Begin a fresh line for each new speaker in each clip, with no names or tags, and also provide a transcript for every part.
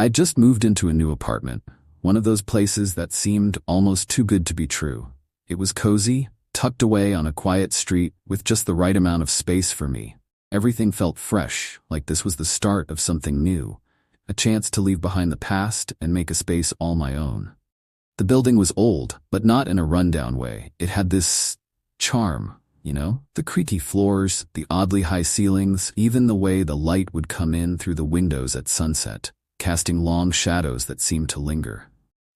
I'd just moved into a new apartment, one of those places that seemed almost too good to be true. It was cozy, tucked away on a quiet street with just the right amount of space for me. Everything felt fresh, like this was the start of something new, a chance to leave behind the past and make a space all my own. The building was old, but not in a rundown way. It had this charm, you know? The creaky floors, the oddly high ceilings, even the way the light would come in through the windows at sunset, casting long shadows that seemed to linger.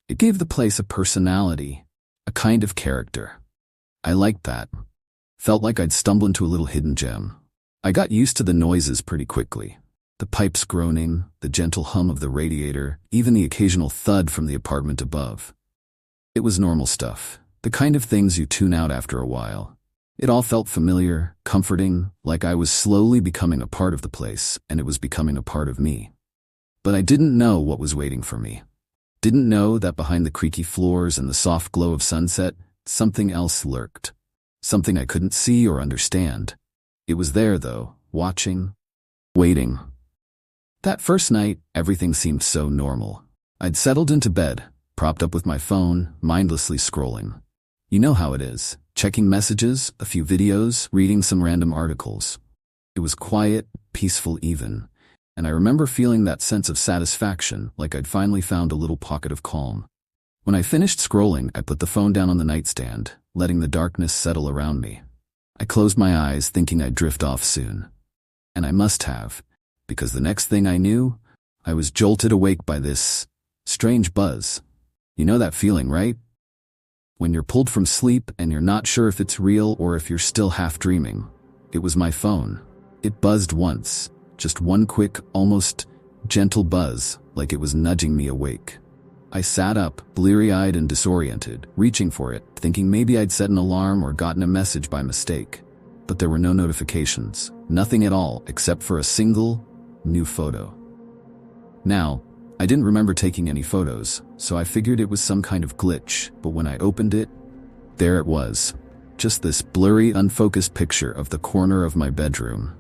It gave the place a personality, a kind of character. I liked that. Felt like I'd stumble into a little hidden gem. I got used to the noises pretty quickly. The pipes groaning, the gentle hum of the radiator, even the occasional thud from the apartment above. It was normal stuff, the kind of things you tune out after a while. It all felt familiar, comforting, like I was slowly becoming a part of the place, and it was becoming a part of me. But I didn't know what was waiting for me. Didn't know that behind the creaky floors and the soft glow of sunset, something else lurked. Something I couldn't see or understand. It was there, though, watching, waiting. That first night, everything seemed so normal. I'd settled into bed, propped up with my phone, mindlessly scrolling. You know how it is, checking messages, a few videos, reading some random articles. It was quiet, peaceful even, and I remember feeling that sense of satisfaction, like I'd finally found a little pocket of calm. When I finished scrolling, I put the phone down on the nightstand, letting the darkness settle around me. I closed my eyes, thinking I'd drift off soon. And I must have, because the next thing I knew, I was jolted awake by this strange buzz. You know that feeling, right? When you're pulled from sleep and you're not sure if it's real or if you're still half dreaming. It was my phone. It buzzed once, just one quick, almost gentle buzz, like it was nudging me awake. I sat up, bleary-eyed and disoriented, reaching for it, thinking maybe I'd set an alarm or gotten a message by mistake. But there were no notifications, nothing at all except for a single, new photo. Now, I didn't remember taking any photos, so I figured it was some kind of glitch, but when I opened it, there it was. Just this blurry, unfocused picture of the corner of my bedroom.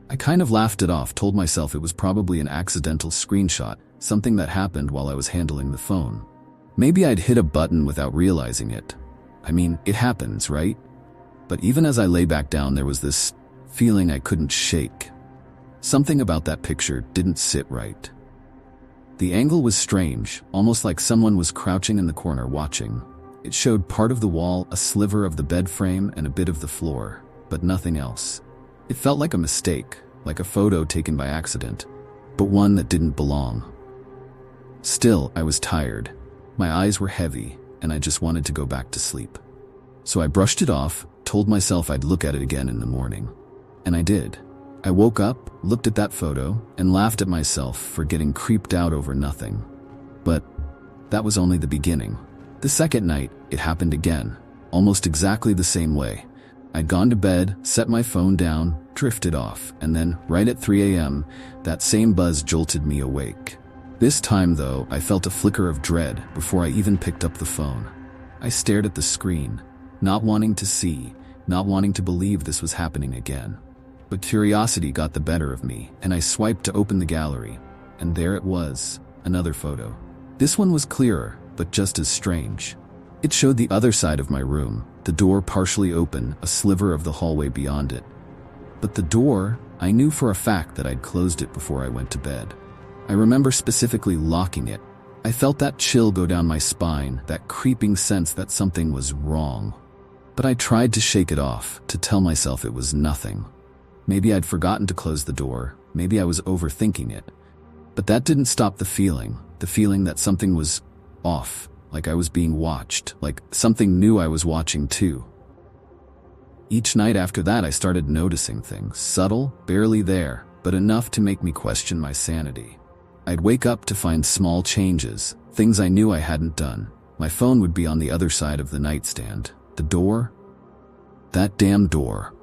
I kind of laughed it off, told myself it was probably an accidental screenshot, something that happened while I was handling the phone. Maybe I'd hit a button without realizing it. I mean, it happens, right? But even as I lay back down, there was this feeling I couldn't shake. Something about that picture didn't sit right. The angle was strange, almost like someone was crouching in the corner watching. It showed part of the wall, a sliver of the bed frame, and a bit of the floor, but nothing else. It felt like a mistake, like a photo taken by accident, but one that didn't belong. Still, I was tired. My eyes were heavy, and I just wanted to go back to sleep. So I brushed it off, told myself I'd look at it again in the morning. And I did. I woke up, looked at that photo, and laughed at myself for getting creeped out over nothing. But that was only the beginning. The second night, it happened again, almost exactly the same way. I'd gone to bed, set my phone down, drifted off, and then, right at 3 a.m., that same buzz jolted me awake. This time, though, I felt a flicker of dread before I even picked up the phone. I stared at the screen, not wanting to see, not wanting to believe this was happening again. But curiosity got the better of me, and I swiped to open the gallery, and there it was, another photo. This one was clearer, but just as strange. It showed the other side of my room, the door partially open, a sliver of the hallway beyond it. But the door, I knew for a fact that I'd closed it before I went to bed. I remember specifically locking it. I felt that chill go down my spine, that creeping sense that something was wrong. But I tried to shake it off, to tell myself it was nothing. Maybe I'd forgotten to close the door, maybe I was overthinking it. But that didn't stop the feeling that something was off, like I was being watched, like something new I was watching too. Each night after that I started noticing things, subtle, barely there, but enough to make me question my sanity. I'd wake up to find small changes, things I knew I hadn't done. My phone would be on the other side of the nightstand. The door, that damn door,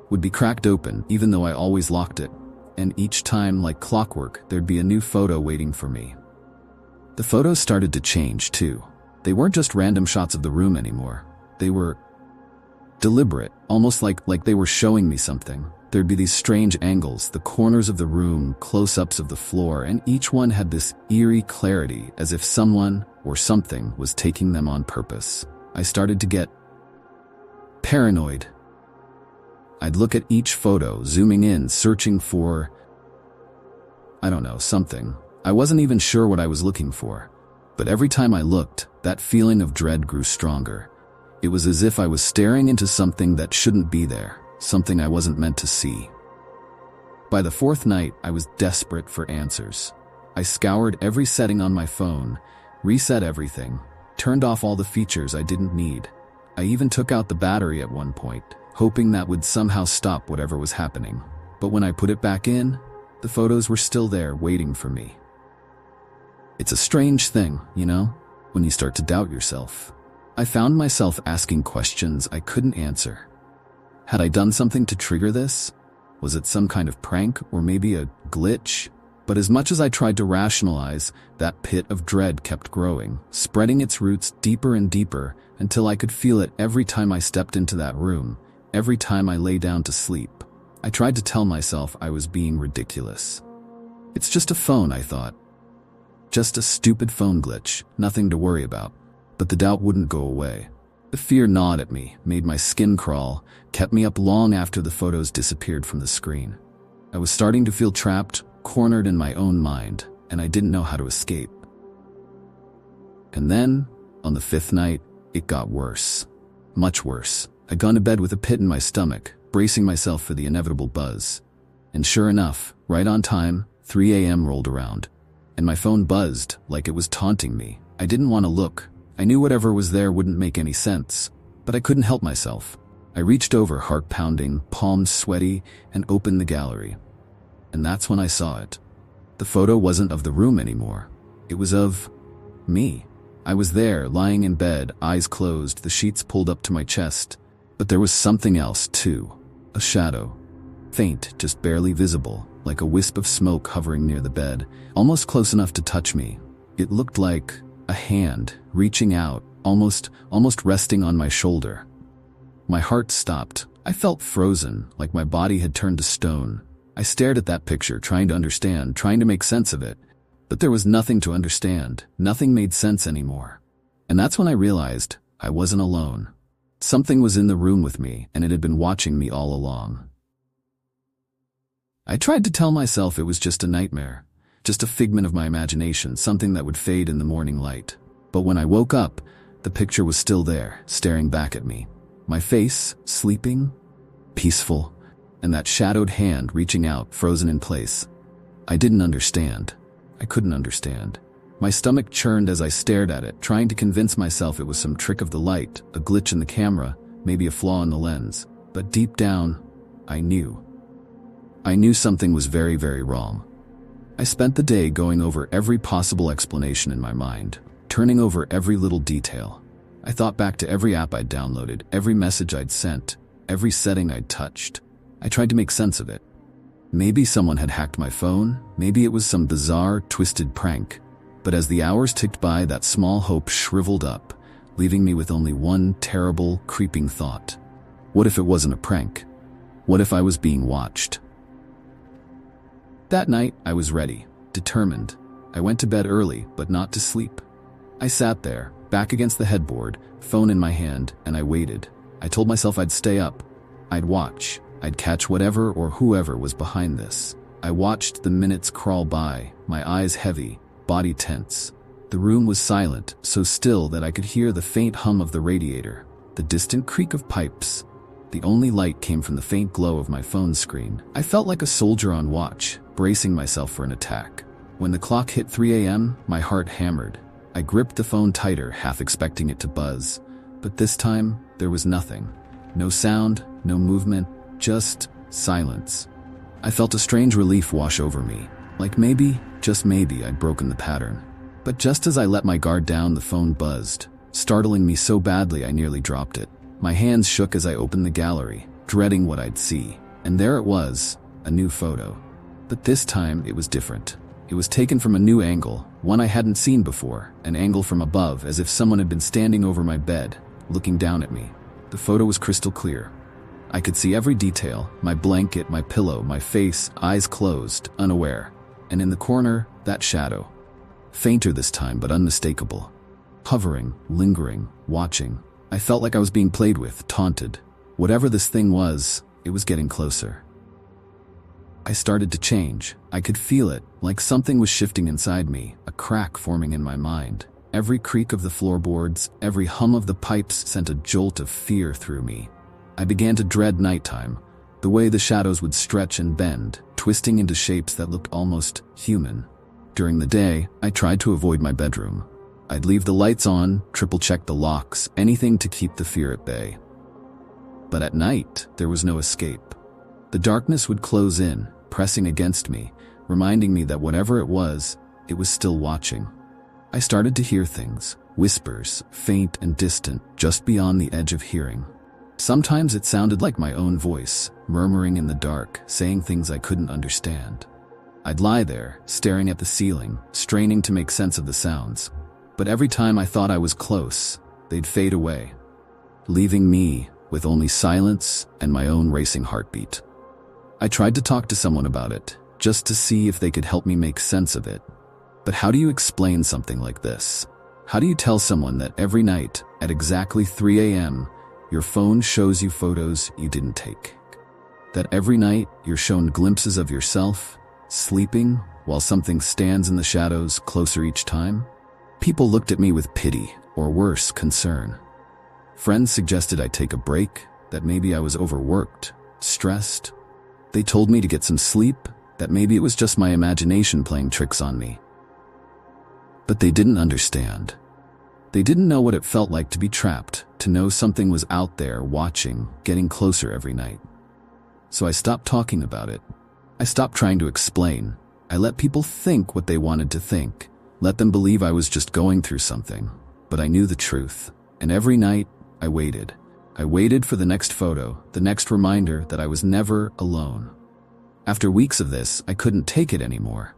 would be cracked open even though I always locked it. And each time, like clockwork, there'd be a new photo waiting for me. The photos started to change too. They weren't just random shots of the room anymore. They were deliberate, almost like they were showing me something. There'd be these strange angles, the corners of the room, close-ups of the floor, and each one had this eerie clarity, as if someone or something was taking them on purpose. I started to get paranoid. I'd look at each photo, zooming in, searching for, I don't know, something. I wasn't even sure what I was looking for. But every time I looked, that feeling of dread grew stronger. It was as if I was staring into something that shouldn't be there, something I wasn't meant to see. By the fourth night, I was desperate for answers. I scoured every setting on my phone, reset everything, turned off all the features I didn't need. I even took out the battery at one point, hoping that would somehow stop whatever was happening. But when I put it back in, the photos were still there waiting for me. It's a strange thing, when you start to doubt yourself. I found myself asking questions I couldn't answer. Had I done something to trigger this? Was it some kind of prank or maybe a glitch? But as much as I tried to rationalize, that pit of dread kept growing, spreading its roots deeper and deeper until I could feel it every time I stepped into that room, every time I lay down to sleep. I tried to tell myself I was being ridiculous. It's just a phone, I thought. Just a stupid phone glitch, nothing to worry about. But the doubt wouldn't go away. The fear gnawed at me, made my skin crawl, kept me up long after the photos disappeared from the screen. I was starting to feel trapped, cornered in my own mind, and I didn't know how to escape. And then, on the fifth night, it got worse. Much worse. I'd gone to bed with a pit in my stomach, bracing myself for the inevitable buzz. And sure enough, right on time, 3 a.m. rolled around. And my phone buzzed, like it was taunting me. I didn't want to look. I knew whatever was there wouldn't make any sense, but I couldn't help myself. I reached over, heart pounding, palms sweaty, and opened the gallery. And that's when I saw it. The photo wasn't of the room anymore. It was of me. I was there, lying in bed, eyes closed, the sheets pulled up to my chest. But there was something else, too. A shadow. Faint, just barely visible, like a wisp of smoke hovering near the bed, almost close enough to touch me. It looked like a hand, reaching out, almost resting on my shoulder. My heart stopped. I felt frozen, like my body had turned to stone. I stared at that picture, trying to understand, trying to make sense of it. But there was nothing to understand. Nothing made sense anymore. And that's when I realized I wasn't alone. Something was in the room with me, and it had been watching me all along. I tried to tell myself it was just a nightmare, just a figment of my imagination, something that would fade in the morning light. But when I woke up, the picture was still there, staring back at me. My face, sleeping, peaceful, and that shadowed hand reaching out, frozen in place. I didn't understand. I couldn't understand. My stomach churned as I stared at it, trying to convince myself it was some trick of the light, a glitch in the camera, maybe a flaw in the lens. But deep down, I knew. I knew something was very, very wrong. I spent the day going over every possible explanation in my mind, turning over every little detail. I thought back to every app I'd downloaded, every message I'd sent, every setting I'd touched. I tried to make sense of it. Maybe someone had hacked my phone, maybe it was some bizarre, twisted prank. But as the hours ticked by, that small hope shriveled up, leaving me with only one terrible, creeping thought. What if it wasn't a prank? What if I was being watched? That night, I was ready, determined. I went to bed early, but not to sleep. I sat there, back against the headboard, phone in my hand, and I waited. I told myself I'd stay up. I'd watch. I'd catch whatever or whoever was behind this. I watched the minutes crawl by, my eyes heavy, body tense. The room was silent, so still that I could hear the faint hum of the radiator, the distant creak of pipes. The only light came from the faint glow of my phone screen. I felt like a soldier on watch, bracing myself for an attack. When the clock hit 3 a.m., my heart hammered. I gripped the phone tighter, half expecting it to buzz. But this time, there was nothing. No sound, no movement, just silence. I felt a strange relief wash over me, like maybe, just maybe, I'd broken the pattern. But just as I let my guard down, the phone buzzed, startling me so badly I nearly dropped it. My hands shook as I opened the gallery, dreading what I'd see. And there it was, a new photo. But this time, it was different. It was taken from a new angle, one I hadn't seen before, an angle from above, as if someone had been standing over my bed, looking down at me. The photo was crystal clear. I could see every detail, my blanket, my pillow, my face, eyes closed, unaware. And in the corner, that shadow. Fainter this time, but unmistakable. Hovering, lingering, watching. I felt like I was being played with, taunted. Whatever this thing was, it was getting closer. I started to change. I could feel it, like something was shifting inside me, a crack forming in my mind. Every creak of the floorboards, every hum of the pipes sent a jolt of fear through me. I began to dread nighttime, the way the shadows would stretch and bend, twisting into shapes that looked almost human. During the day, I tried to avoid my bedroom. I'd leave the lights on, triple-check the locks, anything to keep the fear at bay. But at night, there was no escape. The darkness would close in, pressing against me, reminding me that whatever it was still watching. I started to hear things, whispers, faint and distant, just beyond the edge of hearing. Sometimes it sounded like my own voice, murmuring in the dark, saying things I couldn't understand. I'd lie there, staring at the ceiling, straining to make sense of the sounds. But every time I thought I was close, they'd fade away, leaving me with only silence and my own racing heartbeat. I tried to talk to someone about it, just to see if they could help me make sense of it. But how do you explain something like this? How do you tell someone that every night, at exactly 3 a.m., your phone shows you photos you didn't take? That every night, you're shown glimpses of yourself, sleeping, while something stands in the shadows closer each time? People looked at me with pity, or worse, concern. Friends suggested I take a break, that maybe I was overworked, stressed. They told me to get some sleep, that maybe it was just my imagination playing tricks on me. But they didn't understand. They didn't know what it felt like to be trapped, to know something was out there watching, getting closer every night. So I stopped talking about it. I stopped trying to explain. I let people think what they wanted to think, let them believe I was just going through something. But I knew the truth, and every night I waited. I waited for the next photo, the next reminder that I was never alone. After weeks of this, I couldn't take it anymore.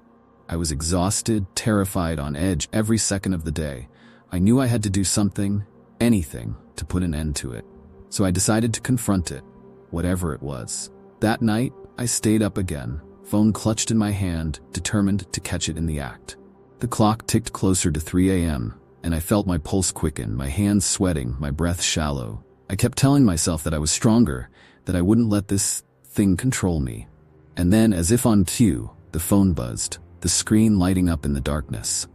I was exhausted, terrified, on edge every second of the day. I knew I had to do something, anything, to put an end to it. So I decided to confront it, whatever it was. That night, I stayed up again, phone clutched in my hand, determined to catch it in the act. The clock ticked closer to 3 a.m., and I felt my pulse quicken, my hands sweating, my breath shallow. I kept telling myself that I was stronger, that I wouldn't let this thing control me. And then, as if on cue, the phone buzzed, the screen lighting up in the darkness.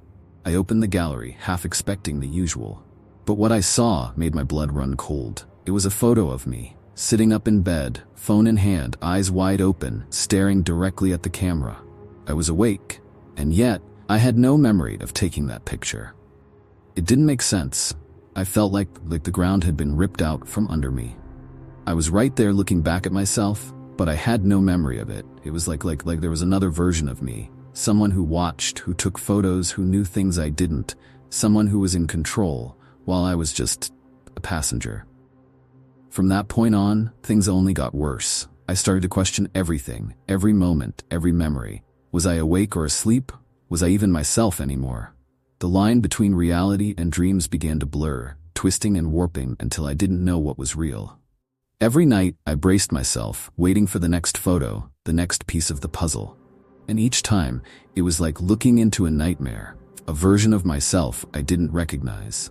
I opened the gallery, half expecting the usual. But what I saw made my blood run cold. It was a photo of me, sitting up in bed, phone in hand, eyes wide open, staring directly at the camera. I was awake, and yet, I had no memory of taking that picture. It didn't make sense. I felt like the ground had been ripped out from under me. I was right there looking back at myself, but I had no memory of it. It was like there was another version of me. Someone who watched, who took photos, who knew things I didn't. Someone who was in control, while I was just a passenger. From that point on, things only got worse. I started to question everything, every moment, every memory. Was I awake or asleep? Was I even myself anymore? The line between reality and dreams began to blur, twisting and warping until I didn't know what was real. Every night, I braced myself, waiting for the next photo, the next piece of the puzzle. And each time, it was like looking into a nightmare, a version of myself I didn't recognize.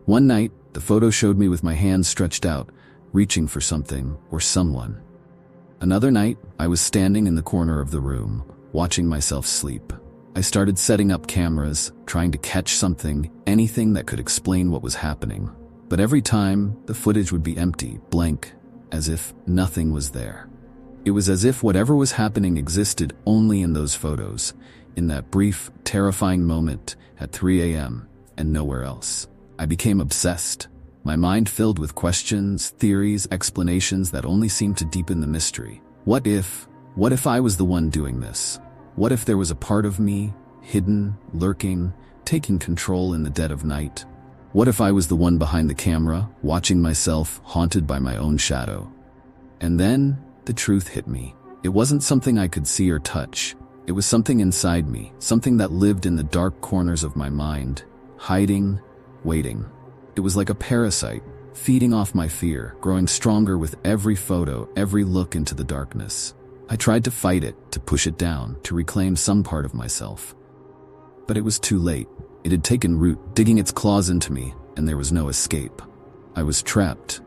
One night, the photo showed me with my hands stretched out, reaching for something or someone. Another night, I was standing in the corner of the room, watching myself sleep. I started setting up cameras, trying to catch something, anything that could explain what was happening. But every time, the footage would be empty, blank, as if nothing was there. It was as if whatever was happening existed only in those photos, in that brief, terrifying moment at 3 a.m., and nowhere else. I became obsessed, my mind filled with questions, theories, explanations that only seemed to deepen the mystery. What if I was the one doing this? What if there was a part of me, hidden, lurking, taking control in the dead of night? What if I was the one behind the camera, watching myself, haunted by my own shadow? And then, the truth hit me. It wasn't something I could see or touch. It was something inside me, something that lived in the dark corners of my mind, hiding, waiting. It was like a parasite, feeding off my fear, growing stronger with every photo, every look into the darkness. I tried to fight it, to push it down, to reclaim some part of myself. But it was too late. It had taken root, digging its claws into me, and there was no escape. I was trapped,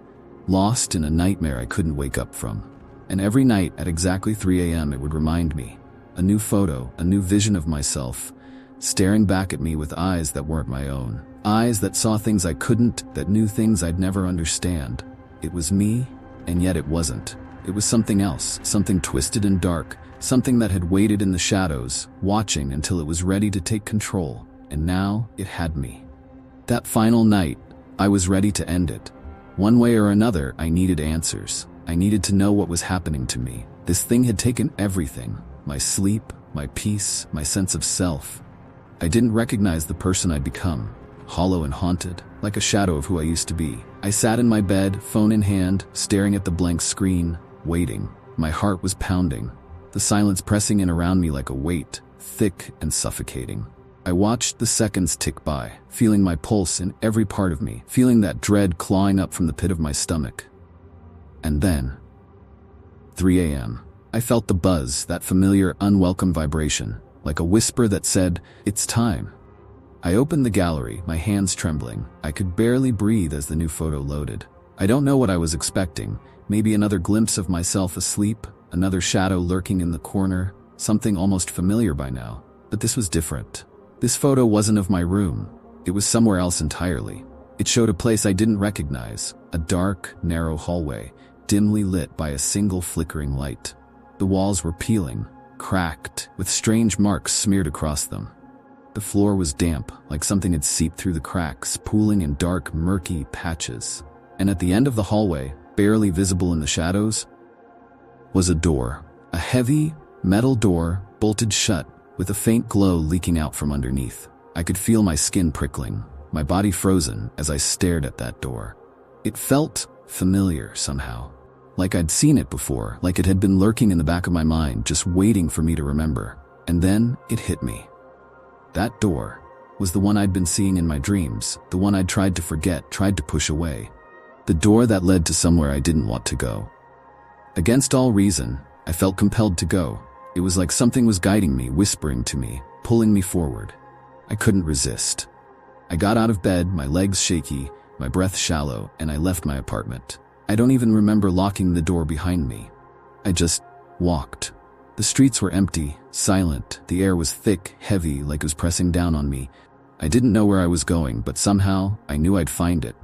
lost in a nightmare I couldn't wake up from. And every night at exactly 3 a.m. it would remind me. A new photo, a new vision of myself, staring back at me with eyes that weren't my own. Eyes that saw things I couldn't, that knew things I'd never understand. It was me, and yet it wasn't. It was something else, something twisted and dark, something that had waited in the shadows, watching until it was ready to take control, and now it had me. That final night, I was ready to end it. One way or another, I needed answers. I needed to know what was happening to me. This thing had taken everything. My sleep, my peace, my sense of self. I didn't recognize the person I'd become. Hollow and haunted, like a shadow of who I used to be. I sat in my bed, phone in hand, staring at the blank screen, waiting. My heart was pounding, the silence pressing in around me like a weight, thick and suffocating. I watched the seconds tick by, feeling my pulse in every part of me, feeling that dread clawing up from the pit of my stomach. And then, 3 a.m. I felt the buzz, that familiar, unwelcome vibration, like a whisper that said, "It's time." I opened the gallery, my hands trembling. I could barely breathe as the new photo loaded. I don't know what I was expecting. Maybe another glimpse of myself asleep, another shadow lurking in the corner, something almost familiar by now. But this was different. This photo wasn't of my room. It was somewhere else entirely. It showed a place I didn't recognize, a dark, narrow hallway, dimly lit by a single flickering light. The walls were peeling, cracked, with strange marks smeared across them. The floor was damp, like something had seeped through the cracks, pooling in dark, murky patches. And at the end of the hallway, barely visible in the shadows, was a door. A heavy, metal door, bolted shut, with a faint glow leaking out from underneath. I could feel my skin prickling, my body frozen as I stared at that door. It felt familiar somehow. Like I'd seen it before, like it had been lurking in the back of my mind, just waiting for me to remember. And then it hit me. That door was the one I'd been seeing in my dreams, the one I'd tried to forget, tried to push away. The door that led to somewhere I didn't want to go. Against all reason, I felt compelled to go. It was like something was guiding me, whispering to me, pulling me forward. I couldn't resist. I got out of bed, my legs shaky, my breath shallow, and I left my apartment. I don't even remember locking the door behind me. I just walked. The streets were empty, silent. The air was thick, heavy, like it was pressing down on me. I didn't know where I was going, but somehow I knew I'd find it.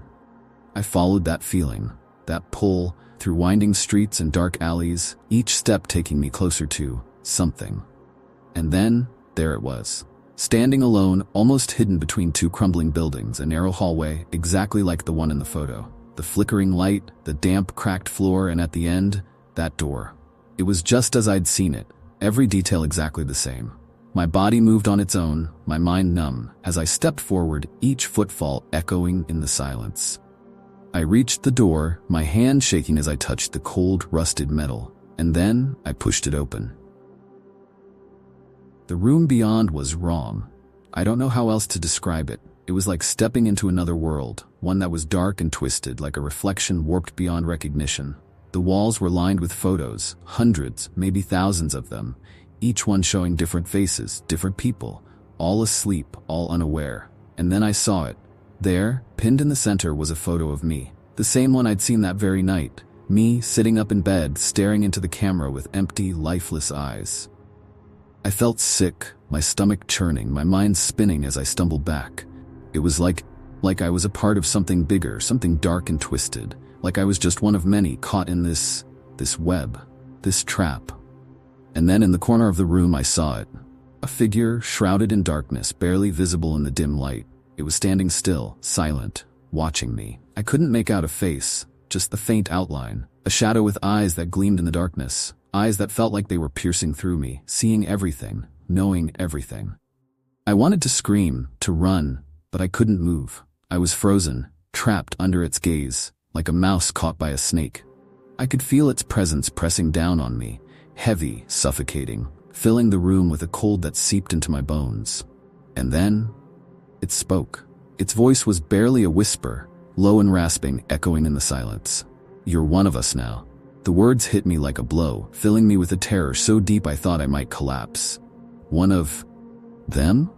I followed that feeling, that pull, through winding streets and dark alleys, each step taking me closer to something. And then, there it was. Standing alone, almost hidden between two crumbling buildings, a narrow hallway, exactly like the one in the photo. The flickering light, the damp, cracked floor, and at the end, that door. It was just as I'd seen it, every detail exactly the same. My body moved on its own, my mind numb, as I stepped forward, each footfall echoing in the silence. I reached the door, my hand shaking as I touched the cold, rusted metal, and then I pushed it open. The room beyond was wrong. I don't know how else to describe it. It was like stepping into another world, one that was dark and twisted, like a reflection warped beyond recognition. The walls were lined with photos, hundreds, maybe thousands of them, each one showing different faces, different people, all asleep, all unaware. And then I saw it. There, pinned in the center, was a photo of me, the same one I'd seen that very night. Me, sitting up in bed, staring into the camera with empty, lifeless eyes. I felt sick, my stomach churning, my mind spinning as I stumbled back. It was like I was a part of something bigger, something dark and twisted, like I was just one of many caught in this web, this trap. And then in the corner of the room I saw it. A figure shrouded in darkness, barely visible in the dim light. It was standing still, silent, watching me. I couldn't make out a face, just the faint outline. A shadow with eyes that gleamed in the darkness. Eyes that felt like they were piercing through me, seeing everything, knowing everything. I wanted to scream, to run, but I couldn't move. I was frozen, trapped under its gaze, like a mouse caught by a snake. I could feel its presence pressing down on me, heavy, suffocating, filling the room with a cold that seeped into my bones. And then, it spoke. Its voice was barely a whisper, low and rasping, echoing in the silence. "You're one of us now." The words hit me like a blow, filling me with a terror so deep I thought I might collapse. One of them?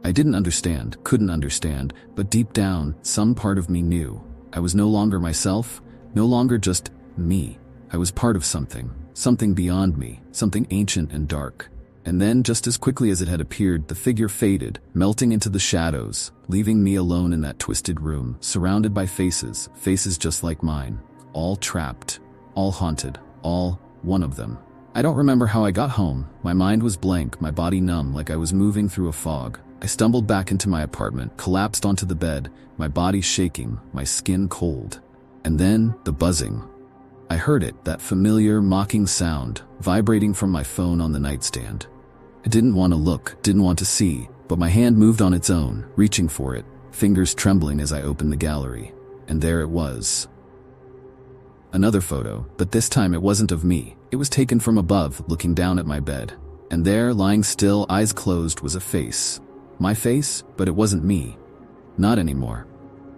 I didn't understand, couldn't understand, but deep down, some part of me knew. I was no longer myself, no longer just me. I was part of something beyond me, something ancient and dark. And then, just as quickly as it had appeared, the figure faded, melting into the shadows, leaving me alone in that twisted room, surrounded by faces just like mine, all trapped, all haunted, all one of them. I don't remember how I got home. My mind was blank, my body numb, like I was moving through a fog. I stumbled back into my apartment, collapsed onto the bed, my body shaking, my skin cold. And then, the buzzing. I heard it, that familiar, mocking sound, vibrating from my phone on the nightstand. I didn't want to look, didn't want to see, but my hand moved on its own, reaching for it, fingers trembling as I opened the gallery. And there it was. Another photo, but this time it wasn't of me. It was taken from above, looking down at my bed. And there, lying still, eyes closed, was a face. My face, but it wasn't me. Not anymore.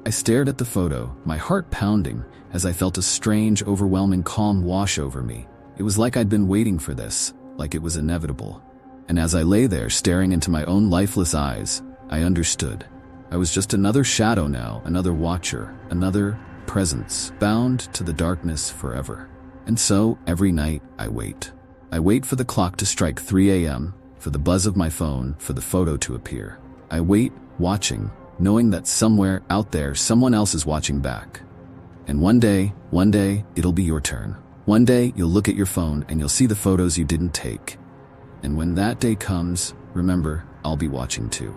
I stared at the photo, my heart pounding, as I felt a strange, overwhelming calm wash over me. It was like I'd been waiting for this, like it was inevitable. And as I lay there, staring into my own lifeless eyes, I understood. I was just another shadow now, another watcher, another presence, bound to the darkness forever. And so, every night, I wait. I wait for the clock to strike 3 a.m., for the buzz of my phone, for the photo to appear. I wait, watching, knowing that somewhere out there, someone else is watching back. And one day, it'll be your turn. One day, you'll look at your phone and you'll see the photos you didn't take. And when that day comes, remember, I'll be watching too.